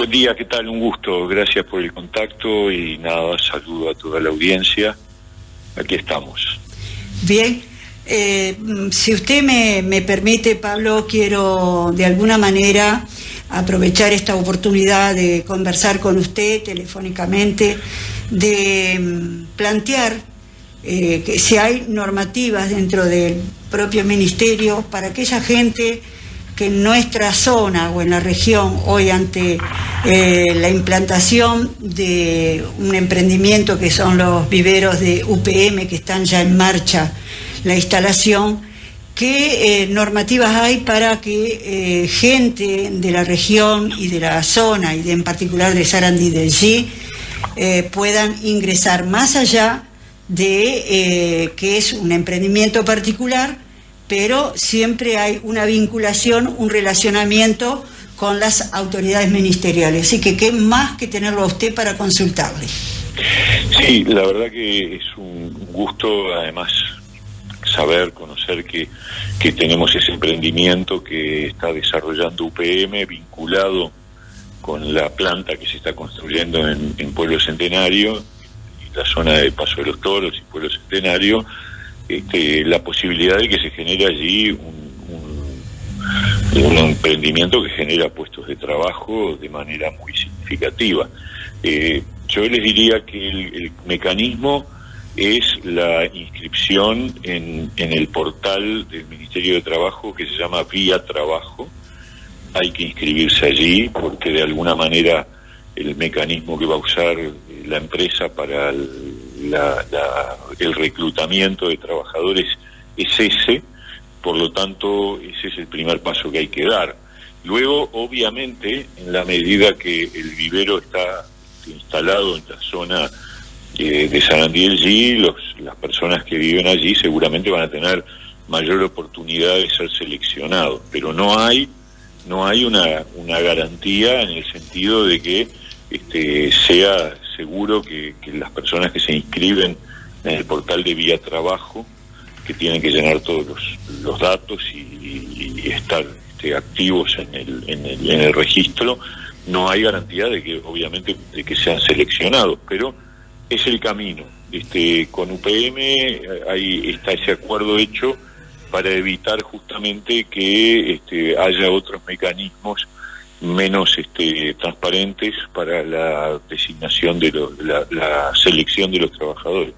Buen día, ¿qué tal? Un gusto, gracias por el contacto y nada, saludo a toda la audiencia. Aquí estamos. Bien, si usted me permite, Pablo, quiero de alguna manera aprovechar esta oportunidad de conversar con usted telefónicamente, de plantear que si hay normativas dentro del propio ministerio para aquella gente que en nuestra zona o en la región, hoy ante la implantación de un emprendimiento que son los viveros de UPM, que están ya en marcha la instalación, ¿qué normativas hay para que gente de la región y de la zona, y en particular de Sarandí del G, puedan ingresar más allá de que es un emprendimiento particular, pero siempre hay una vinculación, un relacionamiento con las autoridades ministeriales? Así que qué más que tenerlo a usted para consultarle. Sí, la verdad que es un gusto, además, saber, conocer que tenemos ese emprendimiento que está desarrollando UPM, vinculado con la planta que se está construyendo en Pueblo Centenario, y la zona de Paso de los Toros y Pueblo Centenario. La posibilidad de que se genere allí un emprendimiento que genera puestos de trabajo de manera muy significativa. Yo les diría que el mecanismo es la inscripción en el portal del Ministerio de Trabajo, que se llama Vía Trabajo. Hay que inscribirse allí porque de alguna manera el mecanismo que va a usar la empresa para el reclutamiento de trabajadores es ese, por lo tanto ese es el primer paso que hay que dar. Luego, obviamente, en la medida que el vivero está instalado en la zona de Sarandí del G, las personas que viven allí seguramente van a tener mayor oportunidad de ser seleccionados, pero no hay una garantía en el sentido de que sea seguro que las personas que se inscriben en el portal de Vía Trabajo, que tienen que llenar todos los datos y estar activos en el registro, no hay garantía de que, obviamente, de que sean seleccionados, pero es el camino. Con UPM está ese acuerdo hecho para evitar justamente que haya otros mecanismos menos transparentes para la designación de la selección de los trabajadores.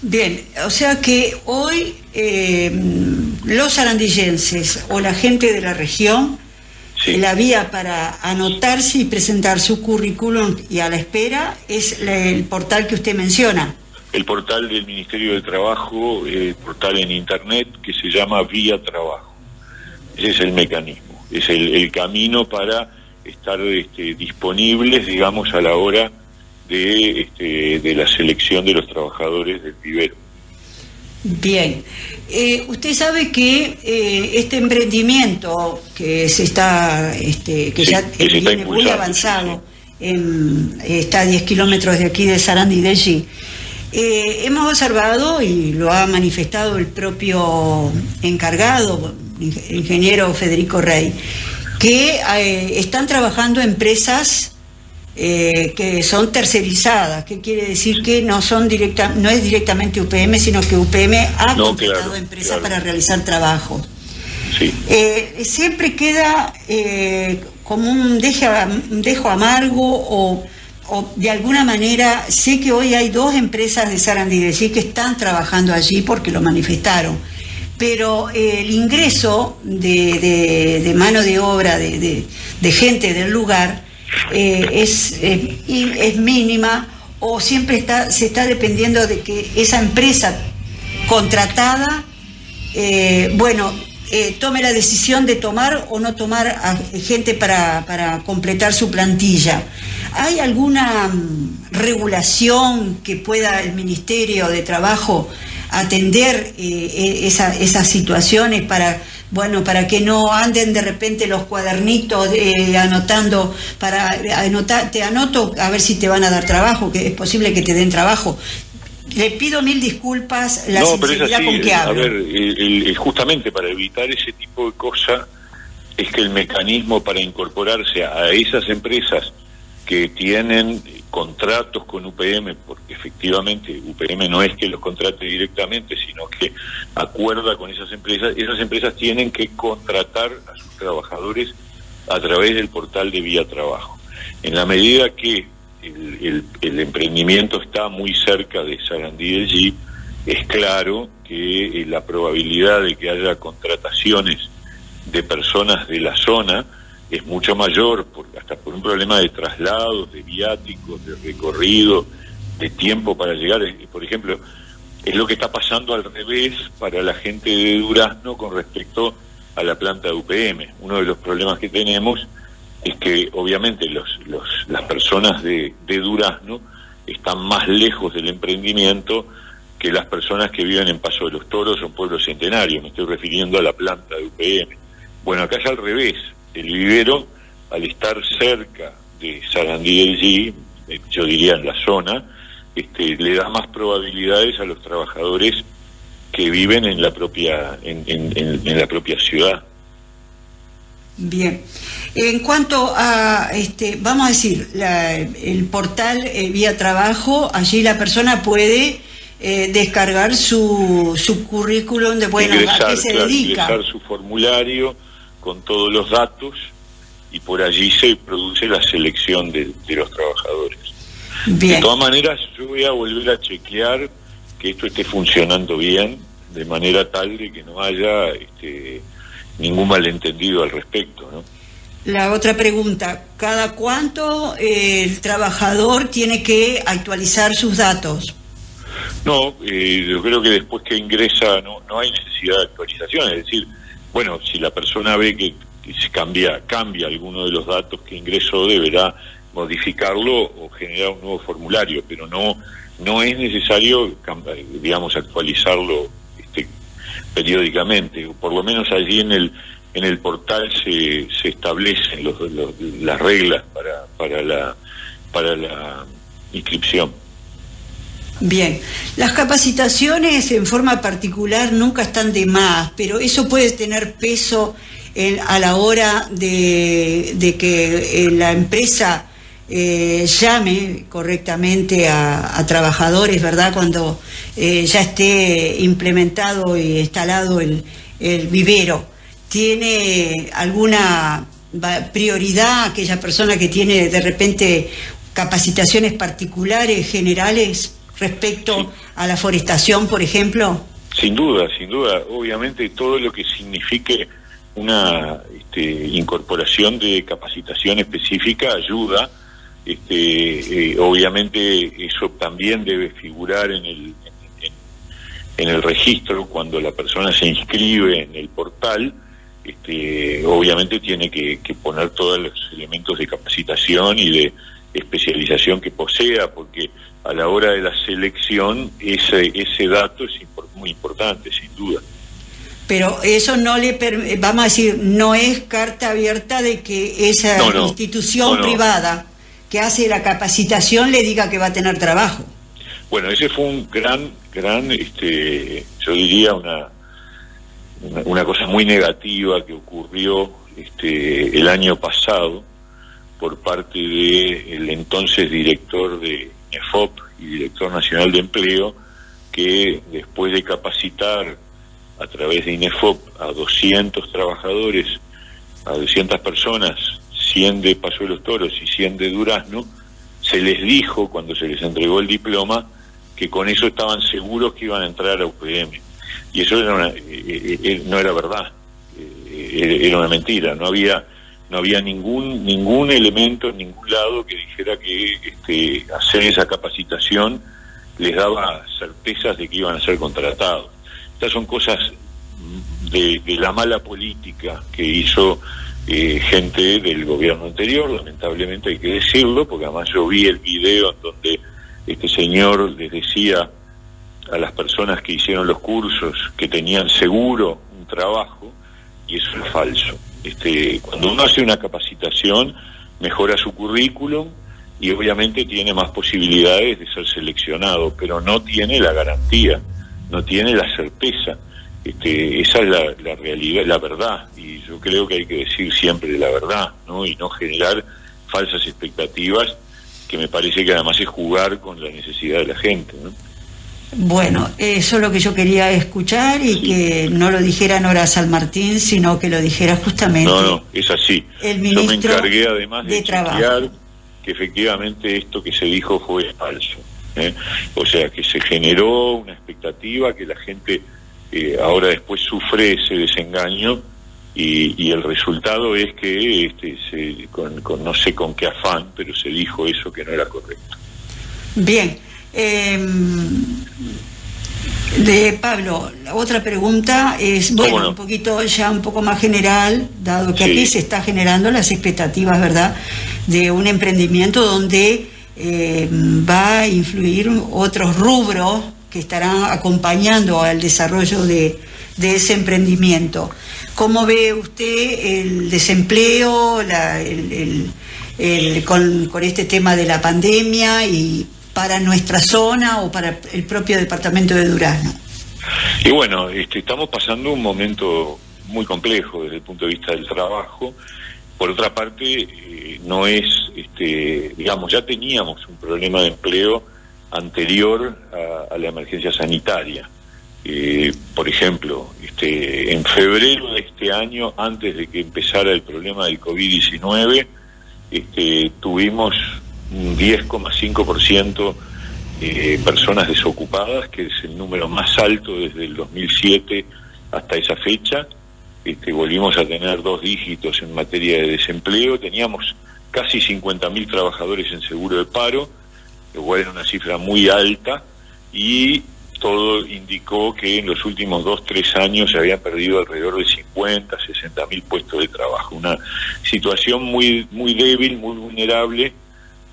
Bien, o sea que hoy los sarandillenses o la gente de la región, sí, la vía para anotarse y presentar su currículum y a la espera es el portal que usted menciona. El portal del Ministerio de Trabajo, el portal en Internet que se llama Vía Trabajo. Ese es el mecanismo, es el camino para estar disponibles, digamos, a la hora de la selección de los trabajadores del vivero. Bien, usted sabe que este emprendimiento que se está, ya viene muy avanzado, sí. Está a 10 kilómetros de aquí de Sarandí del G. Hemos observado, y lo ha manifestado el propio encargado, ingeniero Federico Rey, que están trabajando empresas que son tercerizadas. ¿Qué quiere decir? Que no es directamente UPM, sino que UPM ha contratado empresas para realizar trabajo. Sí. Siempre queda como un dejo amargo o de alguna manera. Sé que hoy hay 2 empresas de Sarandí del G que están trabajando allí porque lo manifestaron, pero el ingreso de mano de obra de gente del lugar es mínima, o siempre se está dependiendo de que esa empresa contratada tome la decisión de tomar o no tomar a gente para completar su plantilla. ¿Hay alguna regulación que pueda el Ministerio de Trabajo atender esas situaciones para que no anden de repente los cuadernitos anotando, te anoto a ver si te van a dar trabajo, que es posible que te den trabajo? Le pido 1000 disculpas la sinceridad con que hablo. A ver, justamente para evitar ese tipo de cosas, es que el mecanismo para incorporarse a esas empresas que tienen contratos con UPM, porque efectivamente UPM no es que los contrate directamente, sino que acuerda con esas empresas tienen que contratar a sus trabajadores a través del portal de Vía Trabajo. En la medida que el emprendimiento está muy cerca de Sarandí del G, es claro que la probabilidad de que haya contrataciones de personas de la zona es mucho mayor, hasta por un problema de traslados, de viáticos, de recorrido, de tiempo para llegar. Por ejemplo, es lo que está pasando al revés para la gente de Durazno con respecto a la planta de UPM. Uno de los problemas que tenemos es que obviamente las personas de Durazno están más lejos del emprendimiento que las personas que viven en Paso de los Toros o en Pueblo Centenario. Me estoy refiriendo a la planta de UPM. Bueno, acá es al revés. El vivero, al estar cerca de Sarandí del G, yo diría en la zona, le da más probabilidades a los trabajadores que viven en la propia en la propia ciudad. Bien. En cuanto a, vamos a decir, el portal Vía Trabajo, allí la persona puede descargar su currículum de, bueno, ingresar, a qué se dedica. Ingresar su formulario con todos los datos y por allí se produce la selección de los trabajadores. Bien. De todas maneras, yo voy a volver a chequear que esto esté funcionando bien, de manera tal de que no haya ningún malentendido al respecto, ¿no? La otra pregunta, ¿cada cuánto el trabajador tiene que actualizar sus datos? No, yo creo que después que ingresa no hay necesidad de actualización, es decir, bueno, si la persona ve que se cambia alguno de los datos que ingresó, deberá modificarlo o generar un nuevo formulario, pero no es necesario, digamos, actualizarlo periódicamente. Por lo menos allí en el portal se establecen las reglas para la inscripción. Bien, las capacitaciones en forma particular nunca están de más, pero eso puede tener peso a la hora de que la empresa llame correctamente a trabajadores, ¿verdad? Cuando ya esté implementado y instalado el vivero. ¿Tiene alguna prioridad aquella persona que tiene de repente capacitaciones particulares, generales, respecto a la forestación, por ejemplo? Sin duda. Obviamente todo lo que signifique una incorporación de capacitación específica ayuda. Obviamente eso también debe figurar en el registro cuando la persona se inscribe en el portal. Obviamente tiene que poner todos los elementos de capacitación y de especialización que posea, porque a la hora de la selección ese dato es muy importante, sin duda. Pero eso no le vamos a decir, no es carta abierta de que esa institución privada que hace la capacitación le diga que va a tener trabajo. Bueno, ese fue un gran, yo diría una cosa muy negativa que ocurrió el año pasado por parte del entonces director de INEFOP y director nacional de empleo, que después de capacitar a través de INEFOP a 200 trabajadores, a 200 personas, 100 de Paso de los Toros y 100 de Durazno, se les dijo cuando se les entregó el diploma que con eso estaban seguros que iban a entrar a UPM. Y eso no era verdad, era una mentira. No había ningún elemento en ningún lado que dijera que hacer esa capacitación les daba certezas de que iban a ser contratados. Estas son cosas de la mala política que hizo gente del gobierno anterior, lamentablemente hay que decirlo, porque además yo vi el video en donde este señor les decía a las personas que hicieron los cursos que tenían seguro un trabajo, y eso es falso. Cuando uno hace una capacitación, mejora su currículum y obviamente tiene más posibilidades de ser seleccionado, pero no tiene la garantía, no tiene la certeza. Esa es la realidad, la verdad, y yo creo que hay que decir siempre la verdad, ¿no? Y no generar falsas expectativas, que me parece que además es jugar con la necesidad de la gente, ¿no? Bueno, eso es lo que yo quería escuchar y sí, que no lo dijera Nora San Martín, sino que lo dijera justamente... No, es así. El ministro. Yo me encargué además de Trabajo. chequear que efectivamente esto que se dijo fue falso, ¿eh? O sea, que se generó una expectativa, que la gente ahora después sufre ese desengaño, y el resultado es que con no sé con qué afán, pero se dijo eso que no era correcto. Bien. De Pablo, la otra pregunta es, bueno, no, un poquito ya un poco más general, dado que sí, aquí se está generando las expectativas, ¿verdad?, de un emprendimiento donde va a influir otros rubros que estarán acompañando al desarrollo de ese emprendimiento. ¿Cómo ve usted el desempleo con este tema de la pandemia y para nuestra zona o para el propio departamento de Durazno? Y bueno, estamos pasando un momento muy complejo desde el punto de vista del trabajo. Por otra parte, no es, digamos, ya teníamos un problema de empleo anterior a la emergencia sanitaria. Por ejemplo, en febrero de este año, antes de que empezara el problema del COVID-19, tuvimos un 10,5% personas desocupadas, que es el número más alto desde el 2007 hasta esa fecha. Volvimos a tener 2 dígitos en materia de desempleo. Teníamos casi 50.000 trabajadores en seguro de paro, lo cual era una cifra muy alta, y todo indicó que en los últimos 2-3 años se habían perdido alrededor de 50-60.000 puestos de trabajo. Una situación muy, muy débil, muy vulnerable,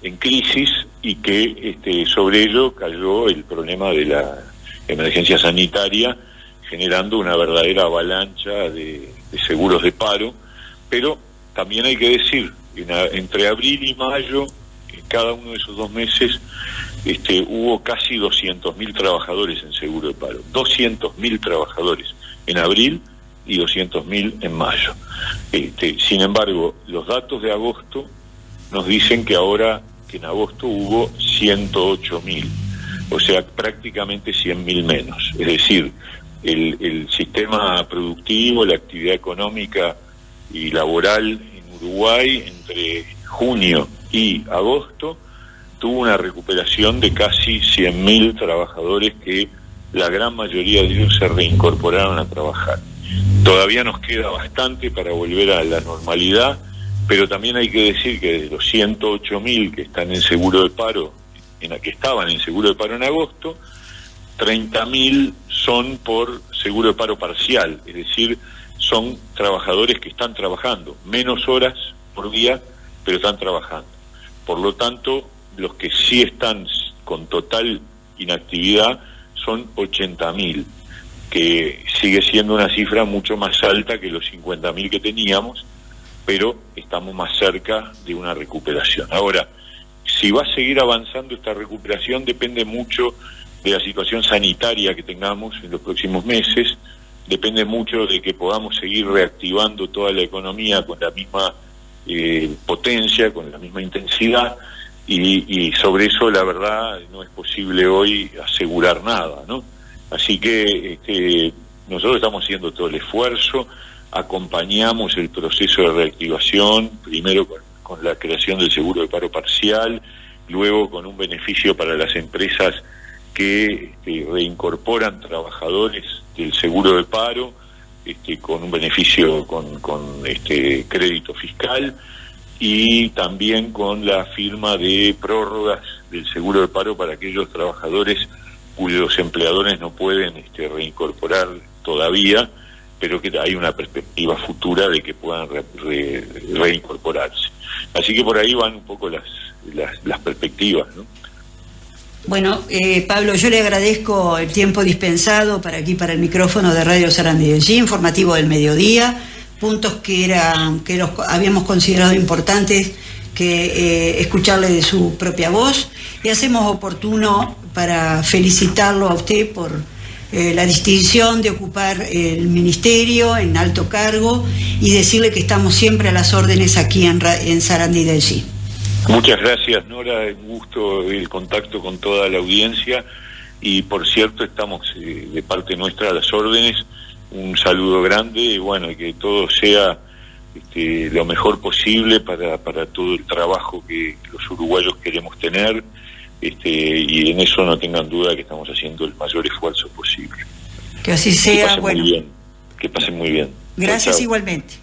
en crisis, y que sobre ello cayó el problema de la emergencia sanitaria, generando una verdadera avalancha de seguros de paro. Pero también hay que decir, entre abril y mayo, en cada uno de esos 2 meses, hubo casi 200.000 trabajadores en seguro de paro. 200.000 trabajadores en abril y 200.000 en mayo. Sin embargo, los datos de agosto nos dicen que en agosto hubo 108.000, o sea, prácticamente 100.000 menos. Es decir, el sistema productivo, la actividad económica y laboral en Uruguay entre junio y agosto tuvo una recuperación de casi 100.000 trabajadores, que la gran mayoría de ellos se reincorporaron a trabajar. Todavía nos queda bastante para volver a la normalidad, pero también hay que decir que de los 108.000 que están en seguro de paro, que estaban en seguro de paro en agosto, 30.000 son por seguro de paro parcial, es decir, son trabajadores que están trabajando menos horas por día, pero están trabajando. Por lo tanto, los que sí están con total inactividad son 80.000, que sigue siendo una cifra mucho más alta que los 50.000 que teníamos, pero estamos más cerca de una recuperación. Ahora, si va a seguir avanzando esta recuperación depende mucho de la situación sanitaria que tengamos en los próximos meses, depende mucho de que podamos seguir reactivando toda la economía con la misma potencia, con la misma intensidad, y sobre eso la verdad no es posible hoy asegurar nada, ¿no? Así que nosotros estamos haciendo todo el esfuerzo, acompañamos el proceso de reactivación, primero con la creación del seguro de paro parcial, luego con un beneficio para las empresas que reincorporan trabajadores del seguro de paro, con un beneficio con crédito fiscal, y también con la firma de prórrogas del seguro de paro para aquellos trabajadores cuyos empleadores no pueden reincorporar todavía, pero que hay una perspectiva futura de que puedan reincorporarse. Así que por ahí van un poco las perspectivas, ¿no? Bueno, Pablo, yo le agradezco el tiempo dispensado para el micrófono de Radio Sarandí, informativo del mediodía, puntos que los habíamos considerado importantes que escucharle de su propia voz, y hacemos oportuno para felicitarlo a usted la distinción de ocupar el ministerio en alto cargo y decirle que estamos siempre a las órdenes aquí en Sarandí del G. Muchas gracias, Nora, un gusto el contacto con toda la audiencia y por cierto estamos de parte nuestra a las órdenes. Un saludo grande y bueno, que todo sea lo mejor posible para todo el trabajo que los uruguayos queremos tener, y en eso no tengan duda que estamos haciendo el mayor esfuerzo posible. Que así sea, bueno. Que pasen muy bien. Gracias. Chao. Igualmente.